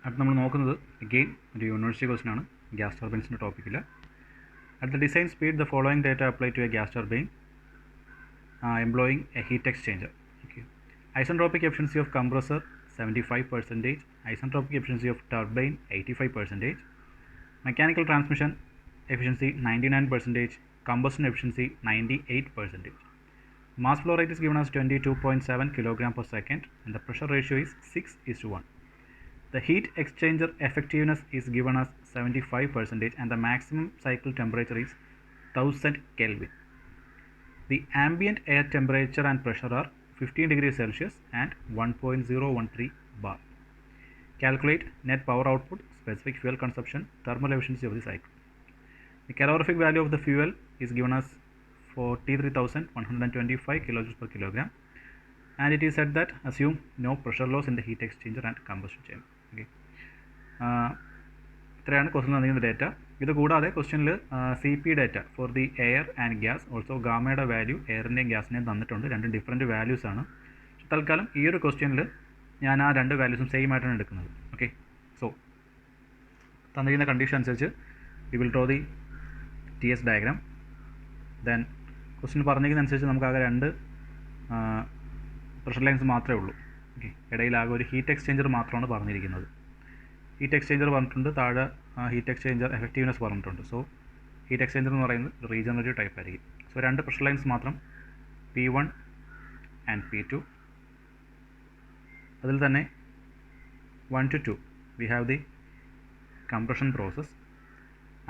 അടുത്ത് നമ്മൾ നോക്കുന്നത് അഗെയിൻ ഒരു യൂണിവേഴ്സിറ്റി ക്വസ്റ്റൻ ആണ് ഗ്യാസ് ടർബൈൻസിൻ്റെ ടോപ്പിക്കിൽ. At the design speed, the following data apply to a gas turbine employing a heat exchanger. Okay. Isentropic efficiency of compressor 75%, isentropic efficiency of turbine 85%, mechanical transmission efficiency 99%, combustion efficiency 98%. Mass flow rate is given as 22.7 kg per second and the pressure ratio is 6:1. The heat exchanger effectiveness is given as 75% and the maximum cycle temperature is 1000 Kelvin. The ambient air temperature and pressure are 15 degrees Celsius and 1.013 bar. Calculate net power output, specific fuel consumption, thermal efficiency of the cycle. The calorific value of the fuel is given as 43,125 kilojoules per kilogram and it is said that assume no pressure loss in the heat exchanger and combustion chamber. Okay. ഇത്രയാണ് question തന്നിരിക്കുന്ന data. ഇത് കൂടാതെ ക്വസ്റ്റ്യനിൽ C P data for the air and gas, also ഗാമയുടെ value എയറിൻ്റെയും ഗ്യാസിൻ്റെയും തന്നിട്ടുണ്ട്. രണ്ടും ഡിഫറൻറ്റ് വാല്യൂസ് ആണ്. തൽക്കാലം ഈ ഒരു ക്വസ്റ്റ്യനിൽ ഞാൻ ആ രണ്ട് വാല്യൂസും സെയിം ആയിട്ടാണ് എടുക്കുന്നത്. ഓക്കെ, സോ തന്നിരിക്കുന്ന കണ്ടീഷൻ അനുസരിച്ച് we will draw the T S diagram. Then question പറഞ്ഞിരിക്കുന്ന അനുസരിച്ച് നമുക്കാകെ രണ്ട് പ്രഷർ ലൈൻസ് മാത്രമേ ഉള്ളൂ. ഓക്കെ, ഇടയിലാകെ ഒരു ഹീറ്റ് എക്സ്ചേഞ്ചർ മാത്രമാണ് പറഞ്ഞിരിക്കുന്നത്. ഹീറ്റ് എക്സ്ചേഞ്ചർ പറഞ്ഞിട്ടുണ്ട്, താഴെ ഹീറ്റ് എക്സ്ചേഞ്ചർ എഫക്റ്റീവ്നെസ് പറഞ്ഞിട്ടുണ്ട്. സോ ഹീറ്റ് എക്സ്ചേഞ്ചർ എന്ന് പറയുന്നത് റീജനറേറ്റീവ് ടൈപ്പ് ആയിരിക്കും. സോ രണ്ട് പ്രഷർ ലൈൻസ് മാത്രം, P1 ആൻഡ് P2. അതിൽ തന്നെ 1 to 2 we have the compression process.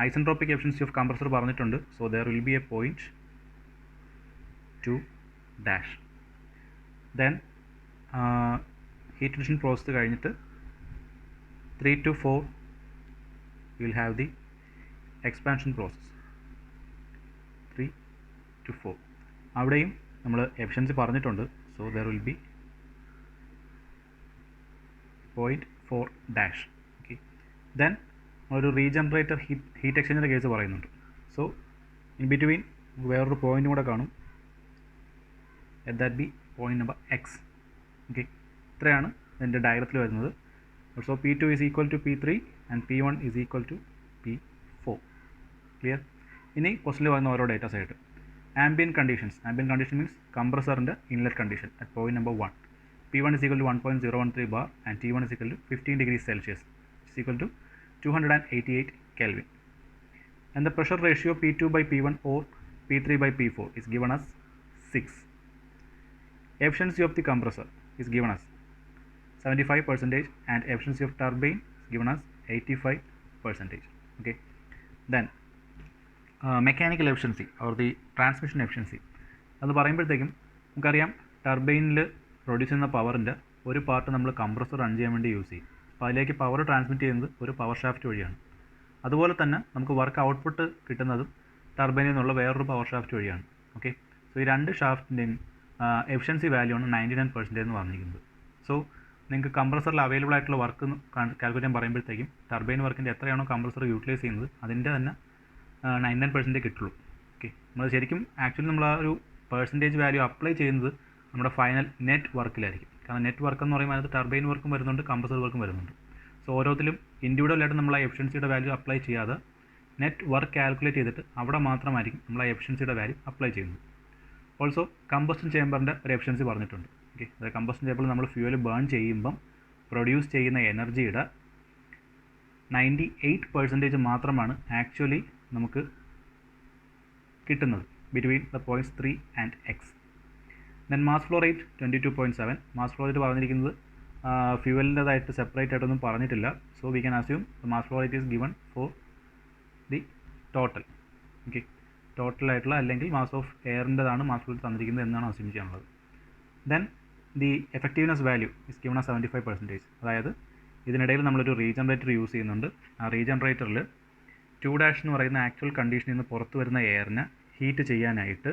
Isentropic efficiency of compressor പറഞ്ഞിട്ടുണ്ട്. So there will be a point 2-. Then heat addition process കഴിഞ്ഞിട്ട് 3 to 4 we will have the expansion process. 3 to 4 അവിടെയും നമ്മൾ efficiency പറഞ്ഞിട്ടുണ്ട്. So there will B 0.4-. Okay, then ഒരു regenerator heat എക്സ്ചേഞ്ചറിൻ്റെ case പറയുന്നുണ്ട്. So in between വേറൊരു പോയിൻ്റും കൂടെ കാണും. Let that be point number X. Okay, ഇത്രയാണ് ഇതിൻ്റെ ഡയഗ്രത്തിൽ വരുന്നത്. Also P2 is equal to P3 and P1 is equal to P4. Clear? ഇനി ക്വസ്റ്റിൽ വരുന്ന ഓരോ ഡേറ്റാസ് ആയിട്ട് ambient conditions. Ambient condition means കംപ്രസറിൻ്റെ inlet condition at point number 1. P1 is equal to 1.013 bar and T1 is equal to 15 degrees Celsius, is equal to 288 Kelvin. And the pressure ratio P2 by P1 or P3 by P4 is given as 6. Efficiency of the compressor is given as 75% and efficiency of turbine is given as 85%. Okay, then mechanical efficiency or the transmission efficiency അത് പറയുമ്പോഴത്തേക്കും നമുക്കറിയാം ടർബൈനിൽ produce ചെയ്യുന്ന പവറിൻ്റെ ഒരു part നമ്മൾ compressor run ചെയ്യാൻ വേണ്ടി use ചെയ്യും. അപ്പോൾ അതിലേക്ക് പവർ ട്രാൻസ്മിറ്റ് ചെയ്യുന്നത് ഒരു പവർ ഷാഫ്റ്റ് വഴിയാണ്. അതുപോലെ തന്നെ നമുക്ക് വർക്ക് ഔട്ട്പുട്ട് കിട്ടുന്നതും ടർബൈനിൽ നിന്നുള്ള വേറൊരു പവർ ഷാഫ്റ്റ് വഴിയാണ്. ഓക്കെ, സോ ഈ രണ്ട് ഷാഫ്റ്റിൻ്റെയും എഫിഷ്യൻസി വാല്യൂ ആണ് 99% എന്ന് പറഞ്ഞിരിക്കുന്നത്. സോ നിങ്ങൾക്ക് കംപ്രസറിൽ അവൈലബിൾ ആയിട്ടുള്ള വർക്ക് കാൽക്കുലേറ്റ് ചെയ്യാൻ പറയുമ്പോഴത്തേക്കും ടർബൈൻ വർക്കിൻ്റെ എത്രയാണോ കംപ്രസർ യൂട്ടിലൈസ് ചെയ്യുന്നത് അതിൻ്റെ തന്നെ 99% കിട്ടുള്ളൂ. ഓക്കെ, നമ്മൾ ശരിക്കും ആക്ച്വലി നമ്മൾ ആ ഒരു പെർസെൻറ്റേജ് വാല്യൂ അപ്ലൈ ചെയ്യുന്നത് നമ്മുടെ ഫൈനൽ നെറ്റ് വർക്കിലായിരിക്കും. കാരണം നെറ്റ് വർക്ക് എന്ന് പറയുമ്പോൾ അതിനകത്ത് ടർബൈൻ വർക്കും വരുന്നുണ്ട്, കംപ്രസർ വർക്കും വരുന്നുണ്ട്. സോ ഓരോത്തിലും ഇൻഡിവിജ്വലായിട്ട് നമ്മൾ ആ എഫിഷ്യൻസിയുടെ വാല്യൂ അപ്ലൈ ചെയ്യാതെ നെറ്റ് വർക്ക് കാൽക്കുലേറ്റ് ചെയ്തിട്ട് അവിടെ മാത്രമായിരിക്കും നമ്മൾ ആ എഫിഷ്യൻസിയുടെ വാല്യൂ അപ്ലൈ ചെയ്യുന്നത്. ഓൾസോ കമ്പസ്റ്റൻ ചേമ്പറിൻ്റെ ഒരു എഫിഷ്യൻസി പറഞ്ഞിട്ടുണ്ട്. ഓക്കെ, അത് കമ്പസ്റ്റൻ ചേമ്പറിൽ നമ്മൾ ഫ്യൂവൽ ബേൺ ചെയ്യുമ്പം പ്രൊഡ്യൂസ് ചെയ്യുന്ന എനർജിയുടെ 98% മാത്രമാണ് ആക്ച്വലി നമുക്ക് കിട്ടുന്നത് between the points 3 and X. Then mass flow rate 22.7. Mass flow rate പറഞ്ഞിരിക്കുന്നത് ഫ്യൂവലിൻ്റെതായിട്ട് സെപ്പറേറ്റ് ആയിട്ടൊന്നും പറഞ്ഞിട്ടില്ല. So we can assume the mass flow rate is given for the total. Okay, ടോട്ടലായിട്ടുള്ള അല്ലെങ്കിൽ മാസ് ഓഫ് എയറിൻ്റെതാണ് മാസ് ഫ്ലോ തന്നിരിക്കുന്നത് എന്നാണ് assume ചെയ്യാനുള്ളത്. Then the effectiveness value is given ആ 75%. അതായത് ഇതിനിടയിൽ നമ്മളൊരു റീജനറേറ്റർ യൂസ് ചെയ്യുന്നുണ്ട്. ആ റീജനറേറ്ററിൽ 2- എന്ന് പറയുന്ന ആക്ച്വൽ കണ്ടീഷനിൽ നിന്ന് പുറത്ത് വരുന്ന എയറിനെ ഹീറ്റ് ചെയ്യാനായിട്ട്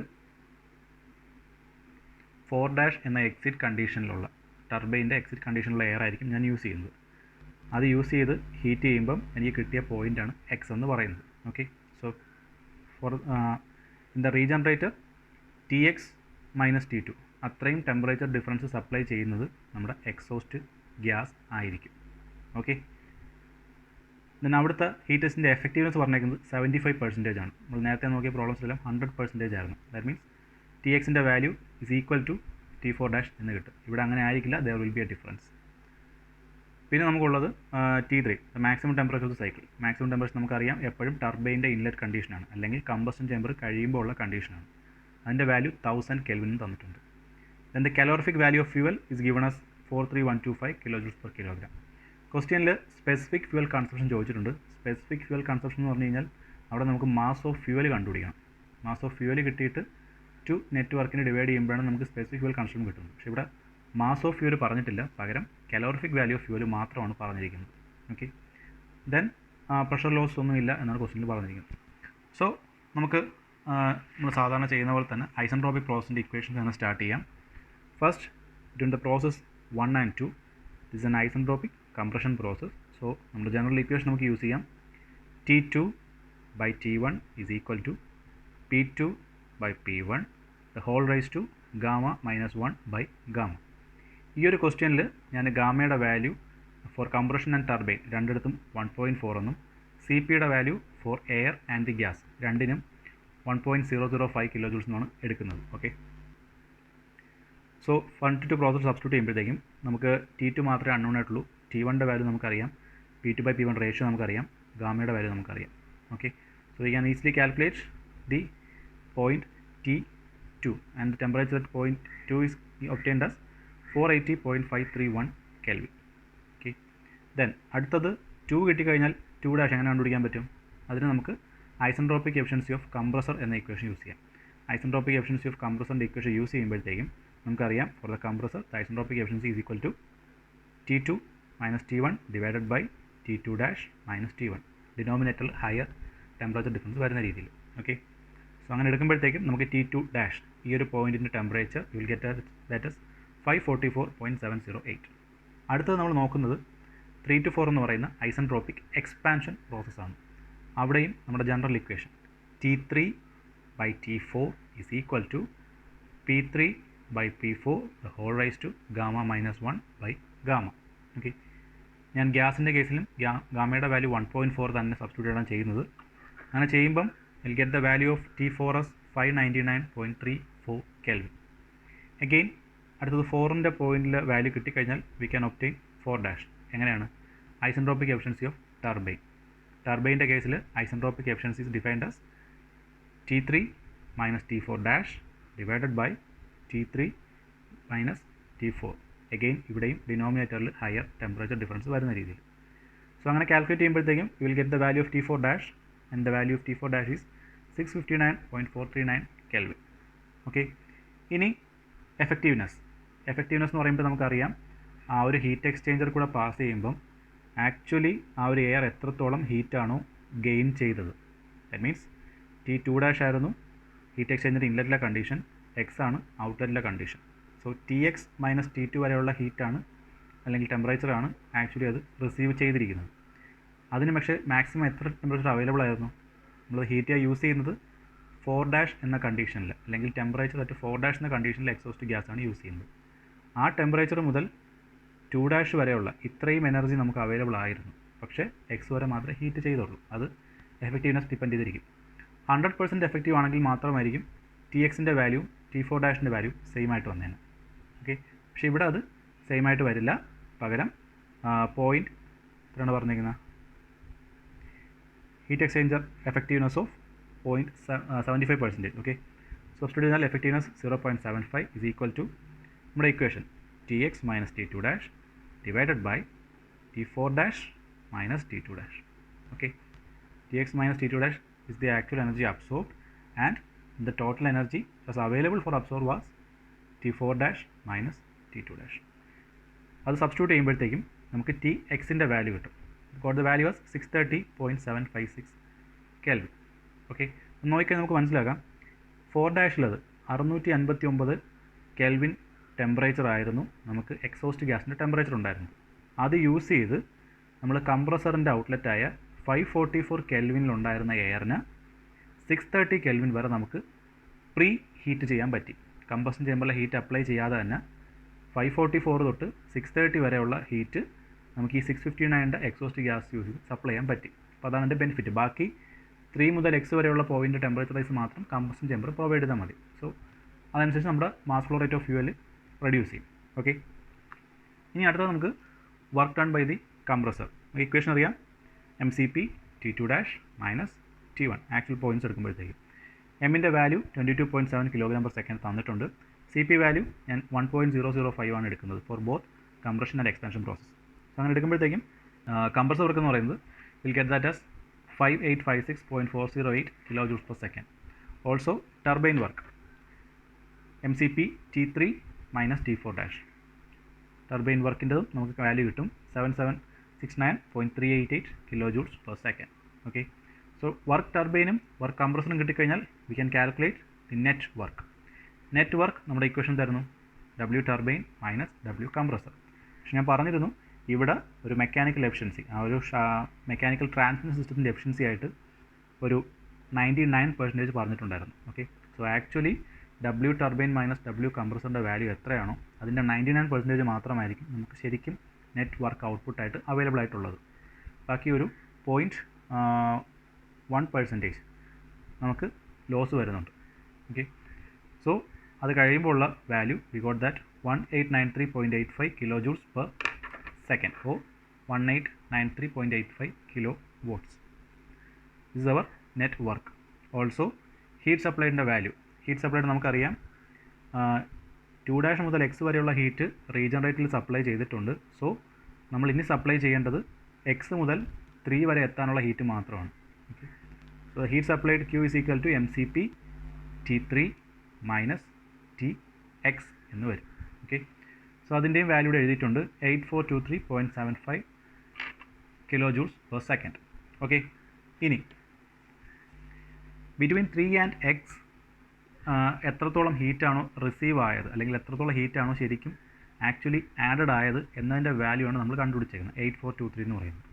4- എന്ന എക്സിറ്റ് കണ്ടീഷനിലുള്ള ടർബൈൻ്റെ എക്സിറ്റ് കണ്ടീഷനിലുള്ള എയർ ആയിരിക്കും ഞാൻ യൂസ് ചെയ്യുന്നത്. അത് യൂസ് ചെയ്ത് ഹീറ്റ് ചെയ്യുമ്പം എനിക്ക് കിട്ടിയ പോയിൻ്റാണ് എക്സ് എന്ന് പറയുന്നത്. Okay, so for in the regenerator TX - T2 അത്രയും ടെമ്പറേച്ചർ ഡിഫറൻസ് സപ്ലൈ ചെയ്യുന്നത് നമ്മുടെ എക്സോസ്റ്റ് ഗ്യാസ് ആയിരിക്കും. ഓക്കെ, ദെൻ അവിടുത്തെ ഹീറ്റ് ടെസ്റ്റിൻ്റെ എഫക്റ്റീവ്നെസ് പറഞ്ഞേക്കുന്നത് 75% ആണ്. നമ്മൾ നേരത്തെ നോക്കിയ പ്രോബ്ലംസിലെല്ലാം 100% ആയിരുന്നു. ദാറ്റ് മീൻസ് ടി എക്സിൻ്റെ value is equal to T4 എന്ന് കിട്ടും. ഇവിടെ അങ്ങനെ ആയിരിക്കില്ല, there will be a difference. പിന്നെ നമുക്കുള്ളത് T3, maximum temperature of the cycle. Maximum temperature നമുക്കറിയാം എപ്പോഴും ടർബൈൻ്റെ ഇൻലെറ്റ് കണ്ടീഷനാണ്, അല്ലെങ്കിൽ കമ്പസ്റ്റൻ ചേമ്പർ കഴിയുമ്പോൾ ഉള്ള കണ്ടീഷനാണ്. അതിൻ്റെ വാല്യൂ 1000 കെൽവിൻ തന്നിട്ടുണ്ട്. Then the calorific value of fuel is given as 43125 kJ/kg. ക്വസ്റ്റ്യനിൽ സ്പെസിഫിക് ഫ്യൂവൽ കൺസപ്ഷൻ ചോദിച്ചിട്ടുണ്ട്. സ്പെസിഫിക് ഫ്യൂവൽ കൺസപ്ഷൻ എന്ന് പറഞ്ഞു കഴിഞ്ഞാൽ അവിടെ നമുക്ക് മാസ് ഓഫ് ഫ്യൂവൽ കണ്ടുപിടിക്കണം. മാസ് ഓഫ് ഫ്യൂവൽ കിട്ടിയിട്ട് ടു നെറ്റ്വർക്കിന് ഡിവൈഡ് ചെയ്യുമ്പോഴാണ് നമുക്ക് സ്പെസിഫിക് ഫ്യൂവൽ കൺസപ്ഷൻ കിട്ടുന്നത്. പക്ഷേ ഇവിടെ മാസ് ഓഫ് ഫ്യൂവൽ പറഞ്ഞിട്ടില്ല, പകരം കലോറിഫിക് വാല്യൂ ഓഫ് ഫ്യൂവൽ മാത്രമാണ് പറഞ്ഞിരിക്കുന്നത്. ഓക്കെ, ദെൻ പ്രഷർ ലോസ് ഒന്നുമില്ല എന്നാണ് ക്വസ്റ്റ്യനിൽ പറഞ്ഞിരിക്കുന്നത്. സോ നമുക്ക് നമ്മൾ സാധാരണ ചെയ്യുന്ന പോലെ തന്നെ ഐസെൻട്രോപിക് പ്രോസസ്സിൻ്റെ ഇക്വേഷൻസ് തന്നെ സ്റ്റാർട്ട് ചെയ്യാം. First, during the process 1 and 2 this an isentropic compression process. So നമ്മുടെ ജനറൽ ഇക്വേഷൻ നമുക്ക് യൂസ് ചെയ്യാം. T2 by T1 is equal to P2 by P1 the whole raised to gamma minus 1 by gamma. ഈ ഒരു ക്വസ്റ്റ്യനിൽ ഞാൻ ഗാമയുടെ value for compression and turbine രണ്ടിടത്തും 1.4 എന്നും സി പിയുടെ value for air and gas രണ്ടിനും 1.005 kJ എന്നാണ് എടുക്കുന്നത്. Okay, so 1 to 2 process substitute ചെയ്യുമ്പോഴത്തേക്കും നമുക്ക് T2 മാത്രമേ അൺനോൺ ആയിട്ടുള്ളൂ. T1ൻ്റെ വാല്യൂ നമുക്കറിയാം, P2 by P1 റേഷ്യോ നമുക്കറിയാം, ഗാമയുടെ വാല്യൂ നമുക്കറിയാം. Okay, so we can easily calculate the point T2 and the temperature at point 2 is obtained as 480.531 Kelvin. Okay, then അടുത്തത് 2 കിട്ടിക്കഴിഞ്ഞാൽ 2' എങ്ങനെ കണ്ടുപിടിക്കാൻ പറ്റും? അതിന് നമുക്ക് ഐസെൻട്രോപിക് എഫിഷ്യൻസി ഓഫ് കംപ്രസർ എന്ന ഇക്വേഷൻ യൂസ് ചെയ്യാം. ഐസെൻട്രോപിക് എഫിഷ്യൻസി ഓഫ് കംപ്രസറിൻ്റെ ഇക്വേഷൻ യൂസ് ചെയ്യുമ്പോഴത്തേക്കും നമുക്കറിയാം for the compressor the isentropic efficiency is equal to T2 minus T1 divided by T2 dash minus T1. ഡിനോമിനേറ്ററിൽ ഹയർ ടെമ്പറേച്ചർ ഡിഫറൻസ് വരുന്ന രീതിയിൽ. Okay, so അങ്ങനെ എടുക്കുമ്പോഴത്തേക്കും നമുക്ക് T2 ഡാഷ് ഈ ഒരു പോയിൻറ്റിൻ്റെ temperature will get that is 544.708. അടുത്തത് നമ്മൾ നോക്കുന്നത് 3 to 4 എന്ന് പറയുന്ന ഐസെൻട്രോപിക് എക്സ്പാൻഷൻ പ്രോസസ്സാണ്. അവിടെയും നമ്മുടെ general equation T3 by T4 is equal to P3 by P4 the whole raised to gamma minus 1 by gamma. Okay, ഞാൻ ഗ്യാസിൻ്റെ കേസിലും ഗാമയുടെ വാല്യൂ 1.4 തന്നെ സബ്സ്റ്റിറ്റ്യൂട്ട് ആണ് ചെയ്യുന്നത്. അങ്ങനെ ചെയ്യുമ്പം will get the value of T4 as 599.34 Kelvin. Again അടുത്തത് 4ൻ്റെ പോയിൻറ്റിലെ വാല്യൂ കിട്ടിക്കഴിഞ്ഞാൽ വി ക്യാൻ ഒബ്റ്റെയിൻ 4'. എങ്ങനെയാണ്? Isentropic efficiency of turbine. ടർബൈൻ്റെ കേസിൽ isentropic efficiency is defined as T3 minus T4 dash divided by T3 minus T4. Again ഇവിടെയും ഡിനോമിനേറ്ററിൽ higher temperature difference വരുന്ന രീതിയിൽ. സോ അങ്ങനെ കാൽക്കുലേറ്റ് ചെയ്യുമ്പോഴത്തേക്കും you will get the value of T4 dash and the value of T4 dash is 659.439 Kelvin. Okay, ഇനി effectiveness എന്ന് പറയുമ്പോൾ നമുക്കറിയാം ആ ഒരു ഹീറ്റ് എക്സ്ചേഞ്ചർ കൂടെ പാസ് ചെയ്യുമ്പം ആക്ച്വലി ആ ഒരു എയർ എത്രത്തോളം ഹീറ്റാണോ ഗെയിൻ ചെയ്തത്. ദാറ്റ് മീൻസ് T2 dash ആയിരുന്നു ഹീറ്റ് എക്സ്ചേഞ്ചർ ഇൻലെറ്റിലെ കണ്ടീഷൻ, എക്സ് ആണ് ഔട്ട്ലെറ്റിലെ condition. So TX minus T2 വരെയുള്ള ഹീറ്റാണ് അല്ലെങ്കിൽ ടെമ്പറേച്ചറാണ് ആക്ച്വലി അത് റിസീവ് ചെയ്തിരിക്കുന്നത്. അതിന് പക്ഷേ മാക്സിമം എത്ര ടെമ്പറേച്ചർ അവൈലബിൾ ആയിരുന്നു? നമ്മൾ ഹീറ്റ് യൂസ് ചെയ്യുന്നത് 4' എന്ന കണ്ടീഷനിൽ, അല്ലെങ്കിൽ ടെമ്പറേച്ചർ അറ്റ് 4' എന്ന കണ്ടീഷനിൽ എക്സോസ്റ്റ് ഗ്യാസാണ് യൂസ് ചെയ്യുന്നത്. ആ ടെമ്പറേച്ചർ മുതൽ 2' വരെയുള്ള ഇത്രയും എനർജി നമുക്ക് അവൈലബിൾ ആയിരുന്നു. പക്ഷേ എക്സ് വരെ മാത്രമേ ഹീറ്റ് ചെയ്തുള്ളൂ. അത് എഫക്റ്റീവ്നെസ് ഡിപ്പെൻഡ് ചെയ്തിരിക്കും. 100% എഫക്റ്റീവ് ആണെങ്കിൽ മാത്രമായിരിക്കും TXൻ്റെ വാല്യൂ T4 ഡാഷിൻ്റെ വാല്യൂ സെയിം ആയിട്ട് വന്നേനെ. ഓക്കെ, പക്ഷേ ഇവിടെ അത് സെയിം ആയിട്ട് വരില്ല. പകരം പോയിൻറ്റ് എത്രയാണ് പറഞ്ഞിരിക്കുന്നത്? Heat exchanger effectiveness of 0.75%. Okay, substitute ചെയ്താൽ എഫക്റ്റീവ്നെസ് 0.75 is equal to നമ്മുടെ equation TX minus T2 dash divided by T4 dash minus T2 dash. Okay, TX minus T2 dash is the actual energy absorbed and the total energy was available for absorb was T4 dash minus T2 dash. അത് substitute ചെയ്യുമ്പോഴത്തേക്കും നമുക്ക് TXൻ്റെ value കിട്ടും. Got the value was 630.756 Kelvin. Okay, നോക്കിയാൽ നമുക്ക് മനസ്സിലാക്കാം 4 ഡാഷിലത് 659 Kelvin temperature ആയിരുന്നു നമുക്ക് exhaust ഗ്യാസിൻ്റെ ടെമ്പറേച്ചർ ഉണ്ടായിരുന്നത്. അത് യൂസ് ചെയ്ത് നമ്മൾ കംപ്രസറിൻ്റെ ഔട്ട്ലെറ്റായ 544 കെൽവിനിലുണ്ടായിരുന്ന എയറിന് 630 കെൽവിൻ വരെ നമുക്ക് പ്രീ ഹീറ്റ് ചെയ്യാൻ പറ്റി. കമ്പഷൻ ചേമ്പറിലെ ഹീറ്റ് അപ്ലൈ ചെയ്യാതെ തന്നെ 544 തൊട്ട് 630 വരെയുള്ള ഹീറ്റ് നമുക്ക് ഈ 659 എക്സോസ്റ്റ് ഗ്യാസ് യൂസ് ചെയ്ത് സപ്ലൈ ചെയ്യാൻ പറ്റി. അപ്പോൾ അതാണ് എൻ്റെ ബെനിഫിറ്റ്. ബാക്കി 3 മുതൽ x വരെയുള്ള പോയിൻ്റ് ടെമ്പറേച്ചർ റൈസ് മാത്രം കമ്പഷൻ ചേമ്പർ പ്രൊവൈഡ് ചെയ്താൽ മതി. സോ അതനുസരിച്ച് നമ്മുടെ mass flow rate of fuel reduce ചെയ്യും. ഓക്കെ, ഇനി അടുത്തത് നമുക്ക് work done by the compressor. Equation അറിയാം, MCP T2 dash minus T1 actual points എടുക്കുമ്പോഴത്തേക്കും എമ്മിൻ്റെ വാല്യൂ 22.7 kg/s തന്നിട്ടുണ്ട്. CP വാല്യൂ ഞാൻ 1.005 ആണ് എടുക്കുന്നത് for both compression and expansion process. So അങ്ങനെ എടുക്കുമ്പോഴത്തേക്കും കംപ്രസർ വർക്ക് എന്ന് പറയുന്നത് will get that as 5856.408 kJ/s. Also turbine work MCP T3 minus T4 dash. Turbine വർക്കിൻ്റെതും നമുക്ക് വാല്യൂ കിട്ടും 7769.388 kJ/s. ഓക്കെ, സോ വർക്ക് ടർബൈനും വർക്ക് കംപ്രസറും കിട്ടിക്കഴിഞ്ഞാൽ we can calculate the net work. Net work നമ്മുടെ ഇക്വേഷൻ തരുന്നു W turbine minus W compressor. പക്ഷെ ഞാൻ പറഞ്ഞിരുന്നു ഇവിടെ ഒരു മെക്കാനിക്കൽ എഫിഷ്യൻസി, ആ ഒരു മെക്കാനിക്കൽ ട്രാൻസ്മിഷൻ സിസ്റ്റത്തിൻ്റെ എഫിഷ്യൻസി ആയിട്ട് ഒരു 99% പറഞ്ഞിട്ടുണ്ടായിരുന്നു. Okay, so actually W turbine minus W കംപ്രസറിൻ്റെ വാല്യൂ എത്രയാണോ അതിൻ്റെ 99% മാത്രമായിരിക്കും നമുക്ക് ശരിക്കും നെറ്റ് വർക്ക് ഔട്ട്പുട്ടായിട്ട് അവൈലബിൾ ആയിട്ടുള്ളത്. ബാക്കി ഒരു 0.1% നമുക്ക് ലോസ് വരുന്നുണ്ട്. ഓക്കെ, സോ അത് കഴിയുമ്പോൾ ഉള്ള value we got that 1893.85 kJ/s or 1893.85 kW. This is our net work. Also heat supplied value. Heat supplied നമുക്കറിയാം 2' മുതൽ x വരെയുള്ള ഹീറ്റ് റീജനറേറ്ററിൽ സപ്ലൈ ചെയ്തിട്ടുണ്ട്. സോ നമ്മൾ ഇനി സപ്ലൈ ചെയ്യേണ്ടത് x മുതൽ 3 വരെ എത്താനുള്ള ഹീറ്റ് മാത്രമാണ്. Okay, so heat supplied Q is equal to MCP T3 minus Tx എന്ന് വരും. ഓക്കെ, സോ അതിൻ്റെയും വാല്യൂ എഴുതിയിട്ടുണ്ട് 8423.75 kJ/s. ഓക്കെ, ഇനി ബിറ്റ്വീൻ 3 ആൻഡ് x എത്രത്തോളം ഹീറ്റാണോ റിസീവ് ആയത് അല്ലെങ്കിൽ എത്രത്തോളം ഹീറ്റാണോ ശരിക്കും ആക്ച്വലി ആഡഡ് ആയത് എന്നതിൻ്റെ വാല്യൂ ആണ് നമ്മൾ കണ്ടുപിടിച്ചേക്കുന്നത് 8423 എന്ന് പറയുന്നത്.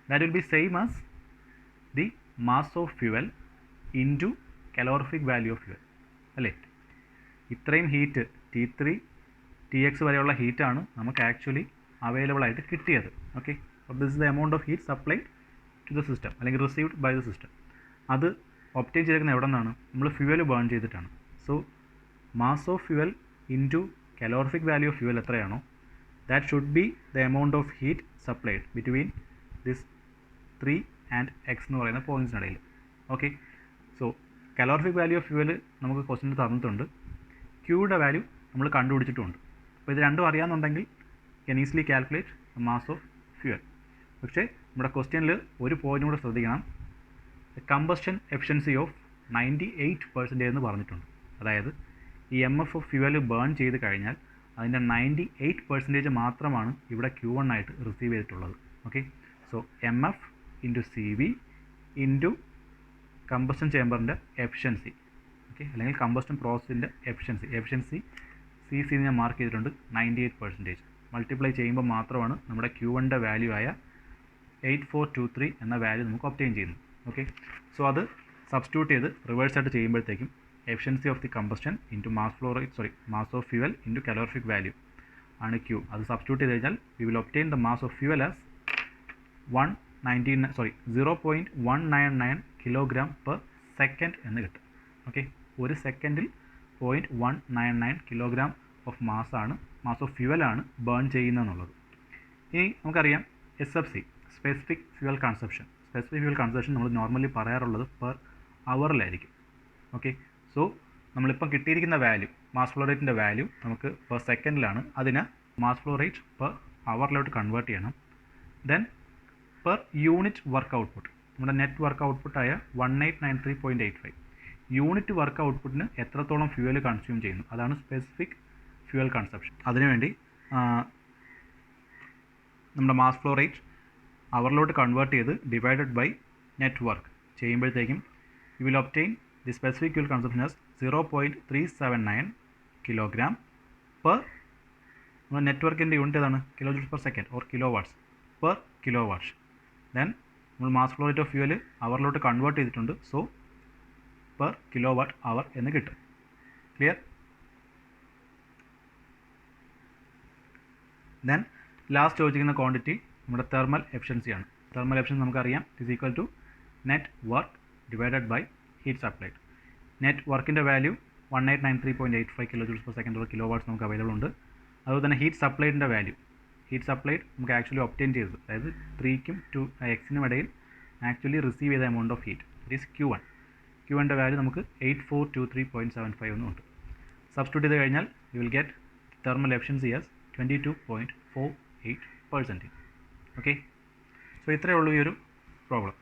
That will be same as the mass of fuel into calorific value of fuel അല്ലേ. ഇത്രയും ഹീറ്റ് T3 Tx വരെയുള്ള ഹീറ്റാണ് നമുക്ക് ആക്ച്വലി അവൈലബിൾ ആയിട്ട് കിട്ടിയത്. ഓക്കെ, അപ്പോൾ this is the amount of heat supplied to the system അല്ലെങ്കിൽ റിസീവ്ഡ് ബൈ ദ സിസ്റ്റം. അത് obtain ചെയ്തിരിക്കുന്നത് എവിടെ നിന്നാണ്? നമ്മൾ ഫ്യൂവൽ ബേൺ ചെയ്തിട്ടാണ്. So mass of fuel into calorific value of fuel എത്രയാണോ that should be the amount of heat supplied between this 3 and x എന്ന് പറയുന്ന പോയിൻറ്റ്സിനിടയിൽ. Okay, so calorific value of fuel നമുക്ക് ക്വസ്റ്റ്യൻ തന്നിട്ടുണ്ട്, ക്യൂയുടെ വാല്യൂ നമ്മൾ കണ്ടുപിടിച്ചിട്ടുമുണ്ട്. അപ്പോൾ ഇത് രണ്ടും അറിയാമെന്നുണ്ടെങ്കിൽ can easily calculate the mass of fuel. പക്ഷേ നമ്മുടെ ക്വസ്റ്റ്യനിൽ ഒരു പോയിൻ്റ് കൂടെ ശ്രദ്ധിക്കണം, കമ്പസ്റ്റൻ എഫിഷ്യൻസി ഓഫ് 98% എന്ന് പറഞ്ഞിട്ടുണ്ട്. അതായത് ഈ MF ഓഫ് ഫ്യൂവൽ ബേൺ ചെയ്ത് കഴിഞ്ഞാൽ അതിൻ്റെ 98% മാത്രമാണ് ഇവിടെ Q1 ആയിട്ട് റിസീവ് ചെയ്തിട്ടുള്ളത്. Okay, so MF into CV into combustion ചേമ്പറിൻ്റെ എഫിഷ്യൻസി, ഓക്കെ, അല്ലെങ്കിൽ കമ്പസ്റ്റൻ പ്രോസസ്സിൻ്റെ എഫിഷ്യൻസി CC ഞാൻ മാർക്ക് ചെയ്തിട്ടുണ്ട് 98%. മൾട്ടിപ്ലൈ ചെയ്യുമ്പോൾ മാത്രമാണ് നമ്മുടെ Q1ൻ്റെ വാല്യൂ ആയ 8423 എന്ന വാല്യൂ നമുക്ക് ഒബ്റ്റെയിൻ ചെയ്യുന്നത്. ഓക്കെ, സോ അത് സബ്സ്റ്റിറ്റ്യൂട്ട് ചെയ്ത് റിവേഴ്സായിട്ട് ചെയ്യുമ്പോഴത്തേക്കും efficiency of the combustion into mass of fuel into calorific value ആണ് Q. അത് സബ്സ്റ്റിറ്റ്യൂട്ട് ചെയ്ത് കഴിഞ്ഞാൽ we will obtain the mass of fuel as 0.199 kg/s എന്ന് കിട്ടും. ഓക്കെ, ഒരു സെക്കൻഡിൽ 0.199 kg of mass of ഫ്യൂവലാണ് burn ചെയ്യുന്നതെന്നുള്ളത്. ഇനി നമുക്കറിയാം SFC specific fuel consumption. Specific fuel consumption നമ്മൾ നോർമലി പറയാറുള്ളത് പെർ അവറിലായിരിക്കും. ഓക്കെ, സോ നമ്മളിപ്പം കിട്ടിയിരിക്കുന്ന വാല്യൂ മാസ് ഫ്ലോ റേറ്റിൻ്റെ വാല്യൂ നമുക്ക് പെർ സെക്കൻഡിലാണ്. അതിന് മാസ് ഫ്ലോ റേറ്റ് പെർ അവറിലോട്ട് കൺവേർട്ട് ചെയ്യണം. Then per unit work output നമ്മുടെ നെറ്റ് വർക്ക് ഔട്ട്പുട്ടായ 1893.85 യൂണിറ്റ് വർക്ക് ഔട്ട്പുട്ടിന് എത്രത്തോളം ഫ്യൂവൽ കൺസ്യൂം ചെയ്യുന്നു അതാണ് സ്പെസിഫിക് ഫ്യൂവൽ കൺസപ്ഷൻ. അതിനുവേണ്ടി നമ്മുടെ മാസ് ഫ്ലോ റേറ്റ് അവറിലോട്ട് കൺവേർട്ട് ചെയ്ത് ഡിവൈഡഡ് ബൈ നെറ്റ് വർക്ക് ചെയ്യുമ്പോഴത്തേക്കും you will obtain the specific fuel consumption as 0.379 kg per നമ്മുടെ നെറ്റ്വർക്കിൻ്റെ യൂണിറ്റ് ഏതാണ്? kJ/s or kW per kW. Then നമ്മൾ mass flow rate of fuel അവറിലോട്ട് കൺവേർട്ട് ചെയ്തിട്ടുണ്ട്. So per kWh എന്ന് കിട്ടും. ക്ലിയർ? ദെൻ ലാസ്റ്റ് ചോദിച്ചിരിക്കുന്ന ക്വാണ്ടിറ്റി നമ്മുടെ തെർമൽ എഫിഷ്യൻസിയാണ്. തെർമൽ എഫിഷ്യൻസി നമുക്കറിയാം is equal to net work divided by heat supplied. Net വർക്കിൻ്റെ value 1893.85 kilo joules per second kilo watts നമുക്ക് അവൈലബിൾ ഉണ്ട്. അതുപോലെ തന്നെ ഹീറ്റ് സപ്ലൈഡിൻ്റെ വാല്യൂ, ഹീറ്റ് സപ്ലൈഡ് നമുക്ക് ആക്ച്വലി ഒബ്റ്റെയിൻ ചെയ്തത്, അതായത് 3ക്കും എക്സിനും ഇടയിൽ ആക്ച്വലി റിസീവ് ചെയ്ത amount of heat it is Q1. Q1ൻ്റെ വാല്യൂ നമുക്ക് 8423.75 എന്നുണ്ട്. സബ്സ്റ്റിറ്റ്യൂട്ട് ചെയ്ത് കഴിഞ്ഞാൽ you will get thermal efficiency as 22.48%. Okay, so ഇത്രയേ ഉള്ളൂ ഈ ഒരു പ്രോബ്ലം.